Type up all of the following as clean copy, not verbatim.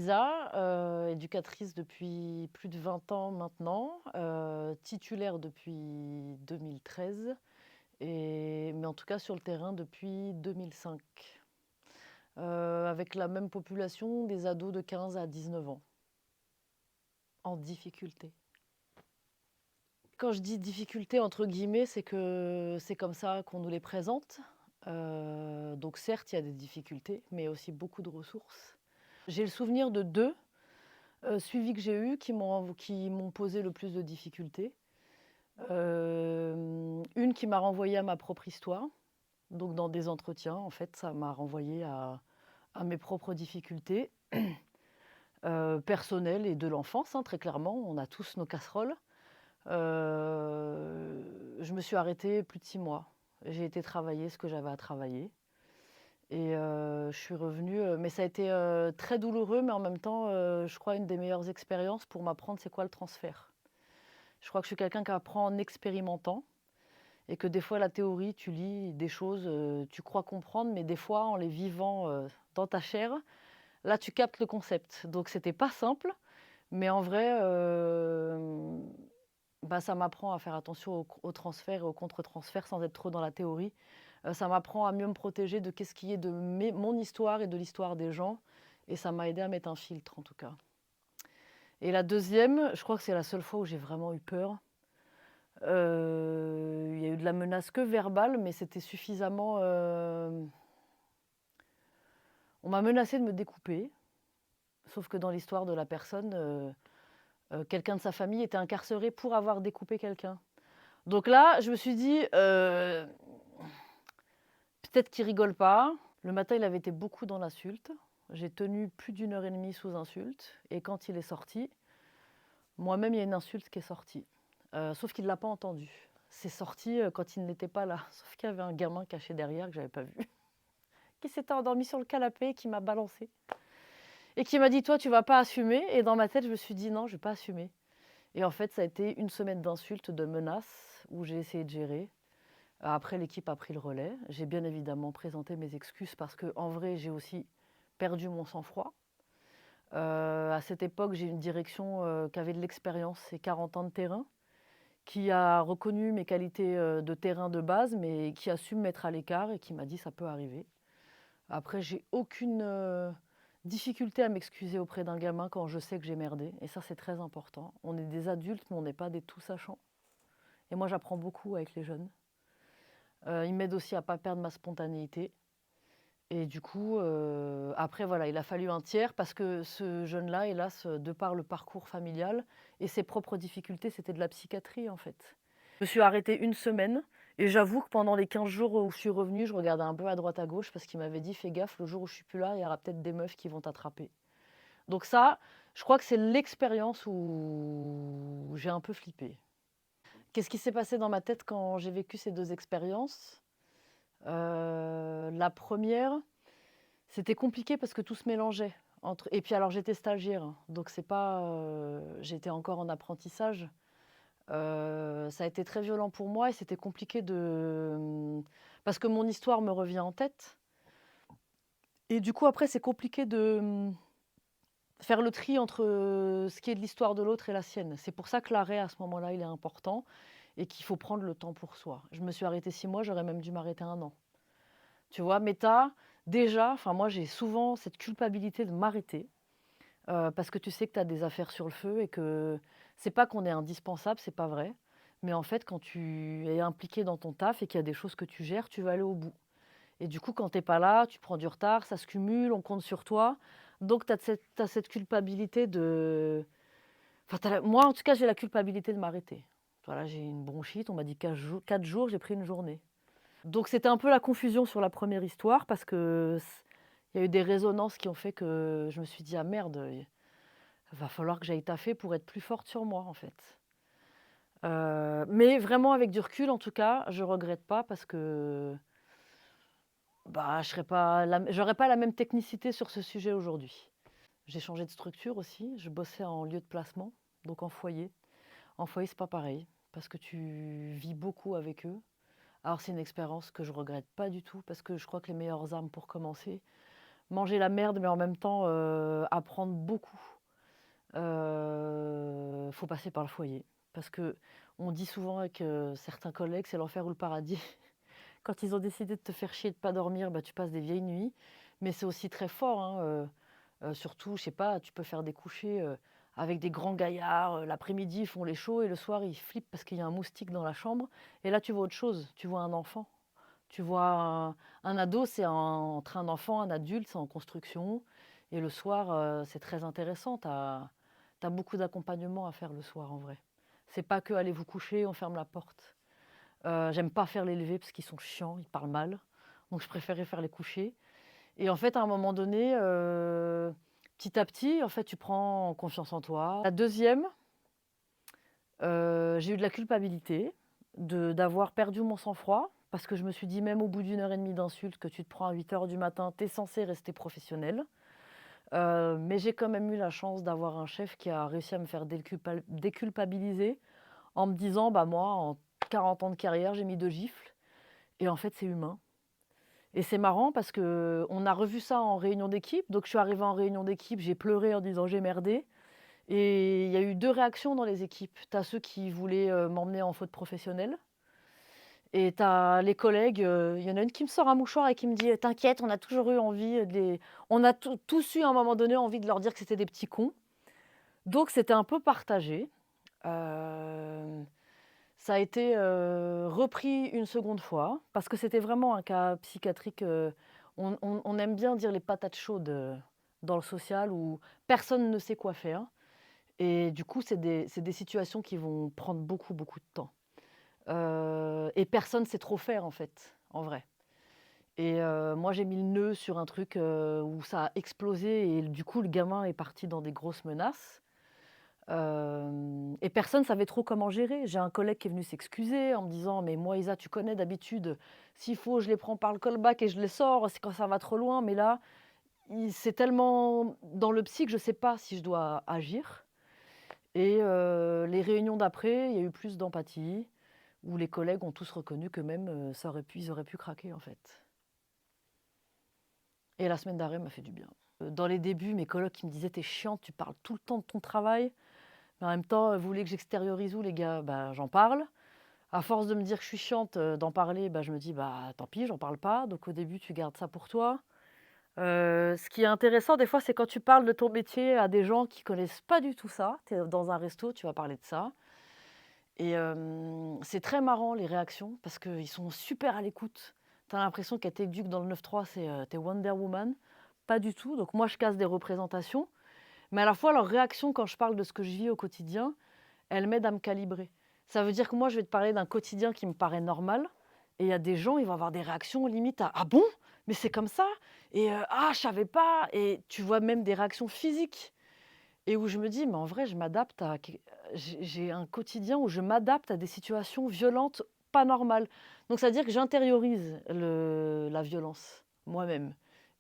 Lisa, éducatrice depuis plus de 20 ans maintenant, titulaire depuis 2013 mais en tout cas sur le terrain depuis 2005, avec la même population, des ados de 15 à 19 ans, en difficulté. Quand je dis difficulté entre guillemets, c'est que c'est comme ça qu'on nous les présente. Donc certes, il y a des difficultés, mais aussi beaucoup de ressources. J'ai le souvenir de 2 suivis que j'ai eus qui m'ont posé le plus de difficultés. Une qui m'a renvoyée à ma propre histoire, donc dans des entretiens, en fait, ça m'a renvoyée à mes propres difficultés, personnelles et de l'enfance, hein, très clairement. On a tous nos casseroles. Je me suis arrêtée plus de 6 mois. J'ai été travailler ce que j'avais à travailler et je suis revenue, mais ça a été, très douloureux, mais en même temps, je crois une des meilleures expériences pour m'apprendre c'est quoi le transfert. Je crois que je suis quelqu'un qui apprend en expérimentant et que des fois la théorie, tu lis des choses, tu crois comprendre, mais des fois en les vivant, dans ta chair, là tu captes le concept. Donc c'était pas simple, mais en vrai, ça m'apprend à faire attention au transfert et au contre-transfert sans être trop dans la théorie. Ça m'apprend à mieux me protéger de qu'est-ce qui est de mon histoire et de l'histoire des gens et ça m'a aidé à mettre un filtre en tout cas. Et la deuxième, je crois que c'est la seule fois où j'ai vraiment eu peur. Il y a eu de la menace que verbale, mais c'était suffisamment, on m'a menacé de me découper, sauf que dans l'histoire de la personne, quelqu'un de sa famille était incarcéré pour avoir découpé quelqu'un. Donc là, je me suis dit, peut-être qu'il rigole pas. Le matin, il avait été beaucoup dans l'insulte. J'ai tenu plus d'1 heure et demie sous insulte et quand il est sorti, moi-même, il y a une insulte qui est sortie, sauf qu'il ne l'a pas entendue. C'est sorti, quand il n'était pas là, sauf qu'il y avait un gamin caché derrière que j'avais pas vu, qui s'était endormi sur le canapé et qui m'a balancée et qui m'a dit: «Toi, tu vas pas assumer» et dans ma tête, je me suis dit: «Non, je vais pas assumer» et en fait, ça a été une semaine d'insultes, de menaces où j'ai essayé de gérer. Après, l'équipe a pris le relais. J'ai bien évidemment présenté mes excuses parce qu'en vrai, j'ai aussi perdu mon sang-froid. À cette époque, j'ai une direction, qui avait de l'expérience et 40 ans de terrain, qui a reconnu mes qualités, de terrain de base, mais qui a su me mettre à l'écart et qui m'a dit: «Ça peut arriver». Après, j'ai aucune, difficulté à m'excuser auprès d'un gamin quand je sais que j'ai merdé et ça, c'est très important. On est des adultes, mais on n'est pas des tout sachants et moi, j'apprends beaucoup avec les jeunes. Ils m'aident aussi à ne pas perdre ma spontanéité et du coup, après voilà, il a fallu un tiers parce que ce jeune-là, hélas, de par le parcours familial et ses propres difficultés, c'était de la psychiatrie, en fait. Je me suis arrêtée une semaine et j'avoue que pendant les 15 jours où je suis revenue, je regardais un peu à droite à gauche parce qu'il m'avait dit: «Fais gaffe, le jour où je suis plus là, il y aura peut-être des meufs qui vont t'attraper». Donc ça, je crois que c'est l'expérience où j'ai un peu flippé. Qu'est-ce qui s'est passé dans ma tête quand j'ai vécu ces 2 expériences? La première, c'était compliqué parce que tout se mélangeait entre et puis alors j'étais stagiaire, hein, donc c'est pas, j'étais encore en apprentissage. Ça a été très violent pour moi et c'était compliqué parce que mon histoire me revient en tête et du coup après c'est compliqué de, faire le tri entre, ce qui est de l'histoire de l'autre et la sienne. C'est pour ça que l'arrêt à ce moment-là, il est important et qu'il faut prendre le temps pour soi. Je me suis arrêtée 6 mois, j'aurais même dû m'arrêter 1 an. Tu vois? Mais tu déjà enfin moi j'ai souvent cette culpabilité de m'arrêter, parce que tu sais que tu as des affaires sur le feu et que c'est pas qu'on est indispensable, c'est pas vrai. Mais en fait, quand tu es impliqué dans ton taf et qu'il y a des choses que tu gères, tu vas aller au bout. Et du coup, quand tu es pas là, tu prends du retard, ça se cumule, on compte sur toi. Donc tu as cette culpabilité de enfin moi en tout cas, j'ai la culpabilité de m'arrêter. Voilà, j'ai une bronchite, on m'a dit 4 jours, j'ai pris une journée. Donc c'était un peu la confusion sur la première histoire parce que il y a eu des résonances qui ont fait que je me suis dit: «Ah merde, il va falloir que j'aille taffer pour être plus forte sur moi, en fait». Mais vraiment avec du recul, en tout cas, je regrette pas parce que, je serais pas j'aurais pas la même technicité sur ce sujet aujourd'hui. J'ai changé de structure aussi, je bossais en lieu de placement, donc en foyer. En foyer, c'est pas pareil parce que tu vis beaucoup avec eux. Alors c'est une expérience que je regrette pas du tout parce que je crois que les meilleures armes pour commencer, manger la merde, mais en même temps, apprendre beaucoup. Faut passer par le foyer. Parce qu'on dit souvent avec, certains collègues: «C'est l'enfer ou le paradis». Quand ils ont décidé de te faire chier de pas dormir, bah, tu passes des vieilles nuits. Mais c'est aussi très fort, hein, surtout, je sais pas, tu peux faire des couchers, avec des grands gaillards, l'après-midi, ils font les shows et le soir, ils flippent parce qu'il y a un moustique dans la chambre et là, tu vois autre chose, tu vois un enfant. Tu vois un ado, c'est entre un enfant, un adulte, c'est en construction et le soir, c'est très intéressant. Tu as beaucoup d'accompagnement à faire le soir, en vrai. C'est pas que: «Allez vous coucher, on ferme la porte». J'aime pas faire les levées parce qu'ils sont chiants, ils parlent mal, donc je préférais faire les couchers et en fait, à un moment donné, petit à petit, en fait, tu prends confiance en toi. La deuxième, j'ai eu de la culpabilité d'avoir perdu mon sang-froid parce que je me suis dit: «Même au bout d'une heure et demie d'insultes que tu te prends à 8 heures du matin, tu es censé rester professionnel». Mais j'ai quand même eu la chance d'avoir un chef qui a réussi à me faire déculpabiliser en me disant: «Bah, moi, en 40 ans de carrière, j'ai mis 2 gifles et en fait, c'est humain». Et c'est marrant parce qu'on a revu ça en réunion d'équipe. Donc je suis arrivée en réunion d'équipe, j'ai pleuré en disant: «J'ai merdé» et il y a eu 2 réactions dans les équipes. Tu as ceux qui voulaient, m'emmener en faute professionnelle et tu as les collègues, il y en a une qui me sort un mouchoir et qui me dit: «T'inquiète, on a toujours eu envie de les on a tous eu à un moment donné envie de leur dire que c'était des petits cons». Donc c'était un peu partagé. Hem, Ça a été, repris une seconde fois parce que c'était vraiment un cas psychiatrique, on aime bien dire les patates chaudes, dans le social où personne ne sait quoi faire et du coup, c'est des situations qui vont prendre beaucoup, beaucoup de temps. Et personne sait trop faire en fait, en vrai. Et moi j'ai mis le nœud sur un truc, où ça a explosé et du coup le gamin est parti dans des grosses menaces. Et personne savait trop comment gérer. J'ai un collègue qui est venu s'excuser en me disant: «Mais moi Isa, tu connais d'habitude, s'il faut je les prends par le callback et je les sors, c'est quand ça va trop loin, mais là, c'est tellement dans le psy que je ne sais pas si je dois agir». Et les réunions d'après, il y a eu plus d'empathie, où les collègues ont tous reconnu que même, ils auraient pu craquer en fait. Et la semaine d'arrêt m'a fait du bien. Dans les débuts, mes colocs qui me disaient: «Tu es chiante, tu parles tout le temps de ton travail». Mais en même temps, vous voulez que j'extériorise où les gars? Bah, j'en parle. À force de me dire que je suis chiante, d'en parler, bah, je me dis: «Bah, tant pis, j'en parle pas». Donc au début, tu gardes ça pour toi. Ce qui est intéressant des fois, c'est quand tu parles de ton métier à des gens qui connaissent pas du tout ça. Tu es dans un resto, tu vas parler de ça et c'est très marrant les réactions parce qu'ils sont super à l'écoute. Tu as l'impression qu'être éduque dans le 9-3, c'est, tu es Wonder Woman. Pas du tout. Donc moi, je casse des représentations, mais à la fois, leur réaction quand je parle de ce que je vis au quotidien, elle m'aide à me calibrer. Ça veut dire que moi, je vais te parler d'un quotidien qui me paraît normal et il y a des gens, ils vont avoir des réactions limite à: «Ah bon? Mais c'est comme ça?» et «Ah, je savais pas» et tu vois même des réactions physiques et où je me dis: «Mais en vrai, je m'adapte à j'ai un quotidien où je m'adapte à des situations violentes, pas normales». Donc ça veut dire que j'intériorise la violence, moi-même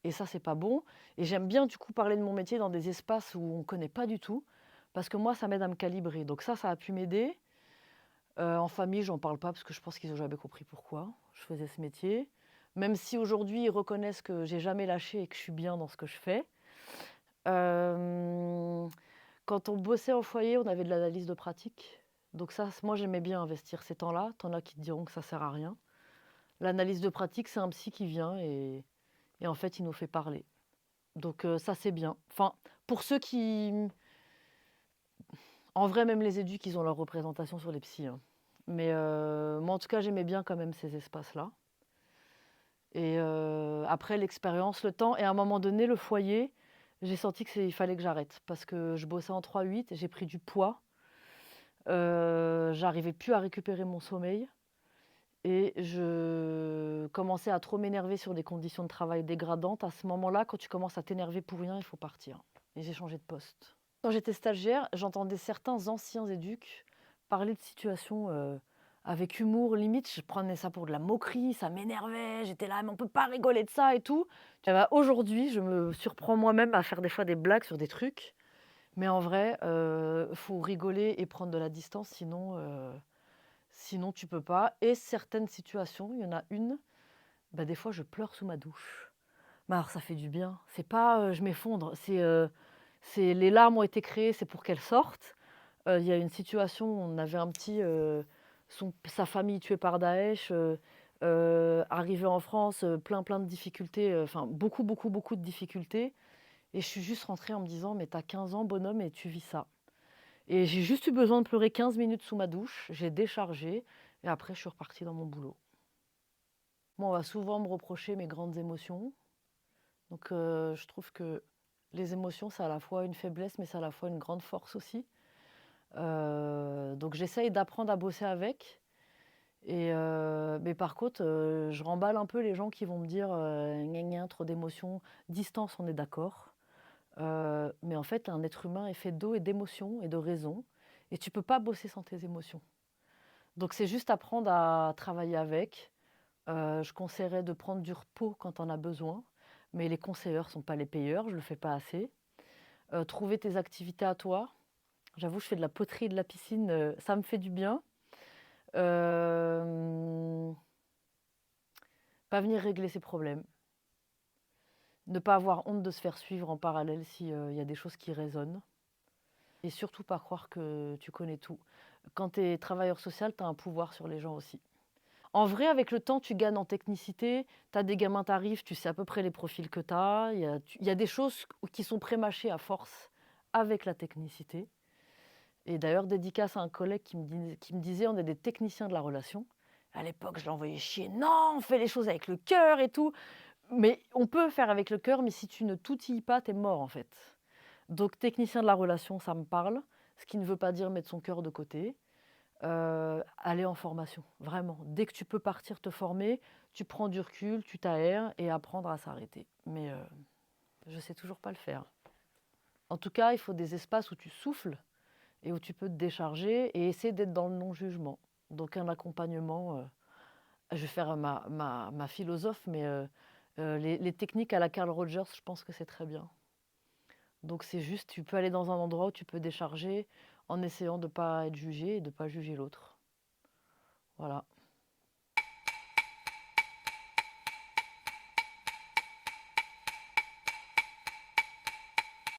et ça, c'est pas bon et j'aime bien du coup parler de mon métier dans des espaces où on ne connaît pas du tout parce que moi, ça m'aide à me calibrer. Donc ça a pu m'aider. En famille, j'en parle pas parce que je pense qu'ils ont jamais compris pourquoi je faisais ce métier. Même si aujourd'hui, ils reconnaissent que j'ai jamais lâché et que je suis bien dans ce que je fais. Hem, Quand on bossait au foyer, on avait de l'analyse de pratique. Donc ça, moi, j'aimais bien investir ces temps-là. Tu en as qui te diront que ça sert à rien. L'analyse de pratique, c'est un psy qui vient et en fait, il nous fait parler. Donc ça, c'est bien. Enfin, pour ceux qui en vrai, même les éducs, ils ont leur représentation sur les psys, hein. Mais moi, en tout cas, j'aimais bien quand même ces espaces-là et après l'expérience, le temps et à un moment donné, le foyer, j'ai senti il fallait que j'arrête parce que je bossais en 3-8, j'ai pris du poids, j'arrivais plus à récupérer mon sommeil et je commençais à trop m'énerver sur des conditions de travail dégradantes. À ce moment-là, quand tu commences à t'énerver pour rien, il faut partir et j'ai changé de poste. Quand j'étais stagiaire, j'entendais certains anciens éducs parler de situations, avec humour, limite, je prenais ça pour de la moquerie, ça m'énervait, j'étais là: «Mais on peut pas rigoler de ça et tout». Et bah, aujourd'hui, je me surprends moi-même à faire des fois des blagues sur des trucs, mais en vrai, faut rigoler et prendre de la distance, sinon tu peux pas et certaines situations, il y en a une, bah, des fois je pleure sous ma douche Bah, alors ça fait du bien. C'est pas, je m'effondre, c'est les larmes ont été créées, c'est pour qu'elles sortent. Il y a une situation où on avait un petit, sa famille tuée par Daesh, arrivé en France, plein de difficultés, enfin beaucoup, beaucoup, beaucoup de difficultés et je suis juste rentrée en me disant: «Mais tu as 15 ans bonhomme et tu vis ça» et j'ai juste eu besoin de pleurer 15 minutes sous ma douche, j'ai déchargé et après je suis repartie dans mon boulot. Moi, on va souvent me reprocher mes grandes émotions, donc je trouve que les émotions, c'est à la fois une faiblesse, mais c'est à la fois une grande force aussi. Donc j'essaye d'apprendre à bosser avec et mais par contre, je remballe un peu les gens qui vont me dire, «Gna gna, trop d'émotions». Distance, on est d'accord, mais en fait, un être humain est fait d'eau et d'émotions et de raison et tu peux pas bosser sans tes émotions. Donc c'est juste apprendre à travailler avec. Je conseillerais de prendre du repos quand on a besoin, mais les conseilleurs sont pas les payeurs, je le fais pas assez. Trouver tes activités à toi. J'avoue, je fais de la poterie et de la piscine, ça me fait du bien. Hem, Pas venir régler ses problèmes. Ne pas avoir honte de se faire suivre en parallèle si, il y a des choses qui résonnent et surtout pas croire que tu connais tout. Quand tu es travailleur social, tu as un pouvoir sur les gens aussi. En vrai, avec le temps, tu gagnes en technicité. Tu as des gamins, tu tu sais à peu près les profils que tu as. Il y a des choses qui sont prémâchées à force avec la technicité et d'ailleurs, dédicace à un collègue qui me disait: «On est des techniciens de la relation». À l'époque, je l'envoyais chier: «Non, on fait les choses avec le cœur et tout». Mais on peut faire avec le cœur, mais si tu ne t'outilles pas, tu es mort, en fait. Donc technicien de la relation, ça me parle, ce qui ne veut pas dire mettre son cœur de côté. Aller en formation, vraiment. Dès que tu peux partir te former, tu prends du recul, tu t'aères et apprendre à s'arrêter. Mais je sais toujours pas le faire. En tout cas, il faut des espaces où tu souffles et où tu peux te décharger et essayer d'être dans le non-jugement. Donc un accompagnement, je vais faire ma philosophe, mais les techniques à la Carl Rogers, je pense que c'est très bien. Donc c'est juste, tu peux aller dans un endroit où tu peux décharger en essayant de ne pas être jugé et de ne pas juger l'autre. Voilà.